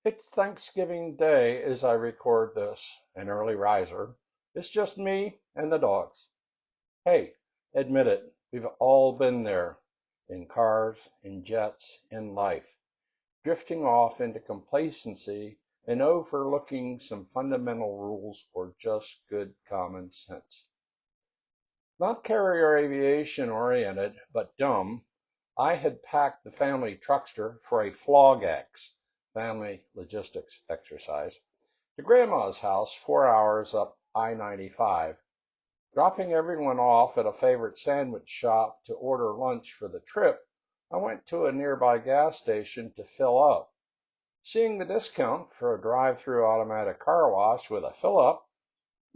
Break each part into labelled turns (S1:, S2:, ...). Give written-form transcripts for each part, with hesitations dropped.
S1: It's Thanksgiving Day as I record this, an early riser. It's just me and the dogs. Hey, admit it, we've all been there, in cars, in jets, in life, drifting off into complacency and overlooking some fundamental rules or just good common sense. Not carrier aviation oriented, but dumb, I had packed the family truckster for a FLOGX, family logistics exercise, to Grandma's house 4 hours up I-95. Dropping everyone off at a favorite sandwich shop to order lunch for the trip, I went to a nearby gas station to fill up. Seeing the discount for a drive-through automatic car wash with a fill-up,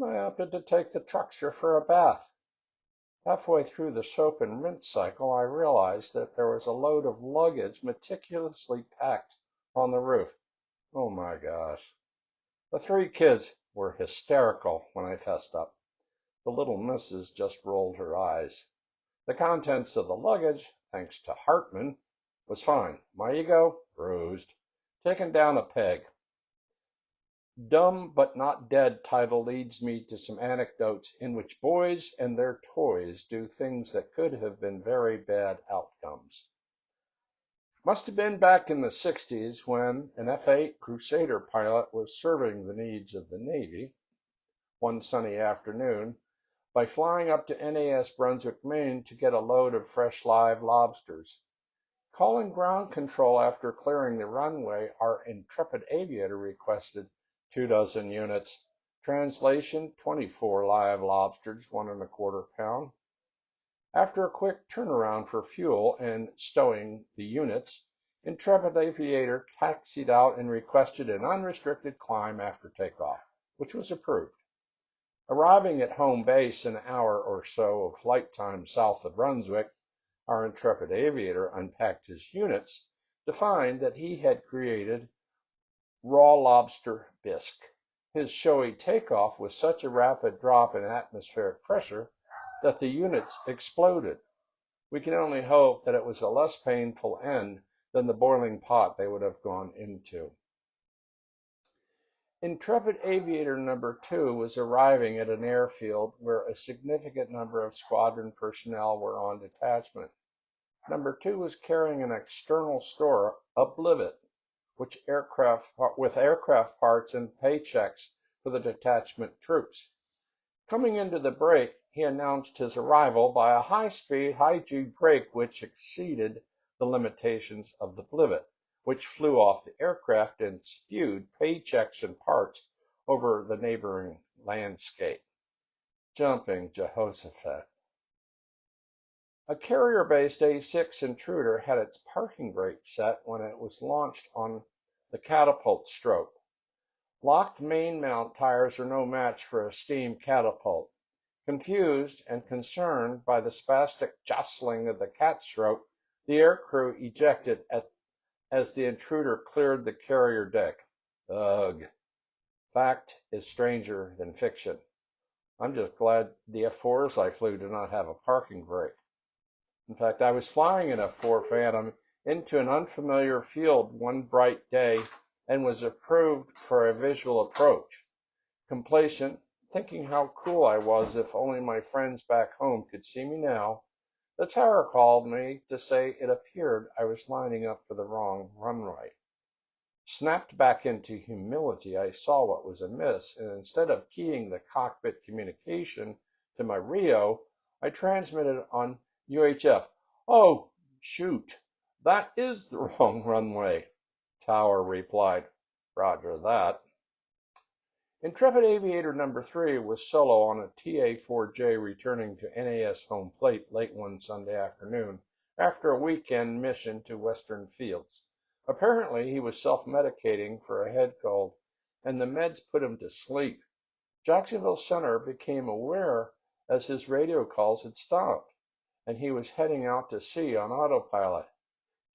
S1: I opted to take the truckster for a bath. Halfway through the soap and rinse cycle, I realized that there was a load of luggage meticulously packed on the roof. Oh my gosh. The three kids were hysterical when I fessed up. The little missus just rolled her eyes. The contents of the luggage, thanks to Hartman, was fine. My ego, bruised, taken down a peg. Dumb but not dead title leads me to some anecdotes in which boys and their toys do things that could have been very bad outcomes. Must have been back in the 60s when an F-8 Crusader pilot was serving the needs of the Navy one sunny afternoon by flying up to NAS Brunswick, Maine to get a load of fresh live lobsters. Calling ground control after clearing the runway, our intrepid aviator requested 24 units. Translation, 24 live lobsters, 1¼ pound. After a quick turnaround for fuel and stowing the units, intrepid aviator taxied out and requested an unrestricted climb after takeoff, which was approved. Arriving at home base an hour or so of flight time south of Brunswick, our intrepid aviator unpacked his units to find that he had created raw lobster bisque. His showy takeoff was such a rapid drop in atmospheric pressure that the units exploded. We can only hope that it was a less painful end than the boiling pot they would have gone into. Intrepid Aviator Number 2 was arriving at an airfield where a significant number of squadron personnel were on detachment. Number 2 was carrying an external store, a blivet, with aircraft parts and paychecks for the detachment troops. Coming into the break, he announced his arrival by a high-speed, high-G brake which exceeded the limitations of the blivet, which flew off the aircraft and spewed paychecks and parts over the neighboring landscape. Jumping Jehoshaphat. A carrier-based A6 Intruder had its parking brake set when it was launched on the Catapult stroke. Locked main mount tires are no match for a steam Catapult. Confused and concerned by the spastic jostling of the cat stroke, the aircrew ejected as the Intruder cleared the carrier deck. Ugh. Fact is stranger than fiction. I'm just glad the F4s I flew do not have a parking brake. In fact, I was flying an F4 Phantom into an unfamiliar field one bright day and was approved for a visual approach. Complacent, thinking how cool I was if only my friends back home could see me now, the tower called me to say it appeared I was lining up for the wrong runway. Snapped back into humility, I saw what was amiss, and instead of keying the cockpit communication to my Rio, I transmitted on UHF. Oh, shoot, that is the wrong runway. Tower replied, Roger that. Intrepid Aviator Number 3 was solo on a TA-4J returning to NAS home plate late one Sunday afternoon after a weekend mission to Western Fields. Apparently, he was self-medicating for a head cold, and the meds put him to sleep. Jacksonville Center became aware as his radio calls had stopped, and he was heading out to sea on autopilot.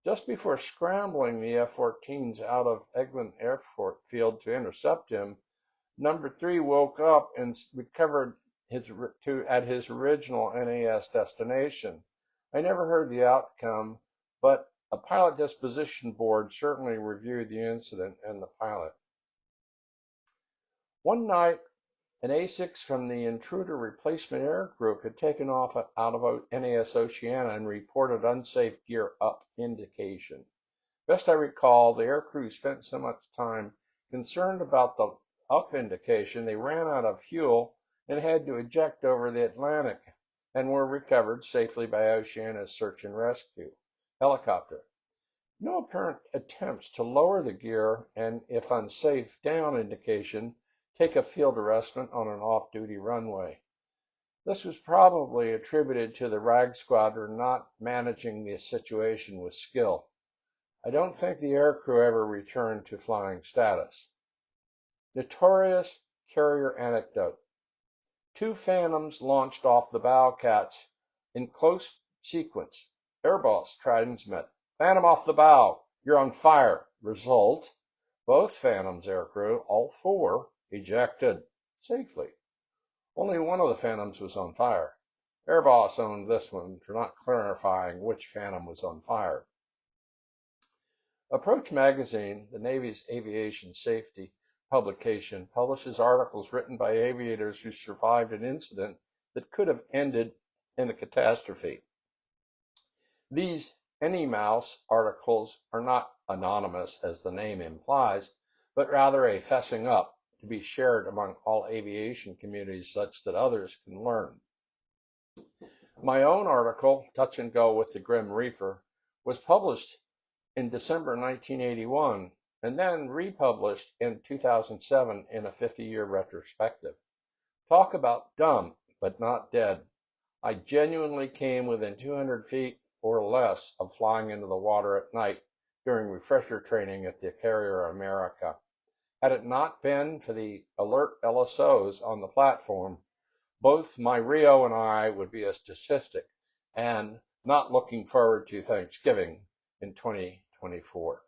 S1: Just before scrambling the F-14s out of Eglin Airfield to intercept him, Number 3 woke up and recovered at his original NAS destination. I never heard the outcome, but A pilot disposition board certainly reviewed the incident and the pilot. One night, an A6 from the Intruder Replacement Air Group had taken off out of NAS Oceana and reported unsafe gear up indication. Best I recall, the aircrew spent so much time concerned about the up indication, they ran out of fuel and had to eject over the Atlantic and were recovered safely by Oceana's search and rescue helicopter. No apparent attempts to lower the gear and, if unsafe down indication, take a field arrestment on an off-duty runway. This was probably attributed to the RAG squadron not managing the situation with skill. I don't think the aircrew ever returned to flying status. Notorious carrier anecdote. 2 Phantoms launched off the Bowcats in close sequence. Airboss transmit. Phantom off the bow. You're on fire. Result, both Phantoms aircrew, all 4, ejected safely. Only one of the Phantoms was on fire. Airboss owned this one for not clarifying which Phantom was on fire. Approach magazine, the Navy's aviation safety publication, publishes articles written by aviators who survived an incident that could have ended in a catastrophe. These Any Mouse articles are not anonymous, as the name implies, but rather a fessing up to be shared among all aviation communities such that others can learn. My own article, Touch and Go with the Grim Reaper, was published in December 1981 and then republished in 2007 in a 50-year retrospective. Talk about dumb, but not dead. I genuinely came within 200 feet or less of flying into the water at night during refresher training at the Carrier America. Had it not been for the alert LSOs on the platform, both my Rio and I would be a statistic and not looking forward to Thanksgiving in 2024.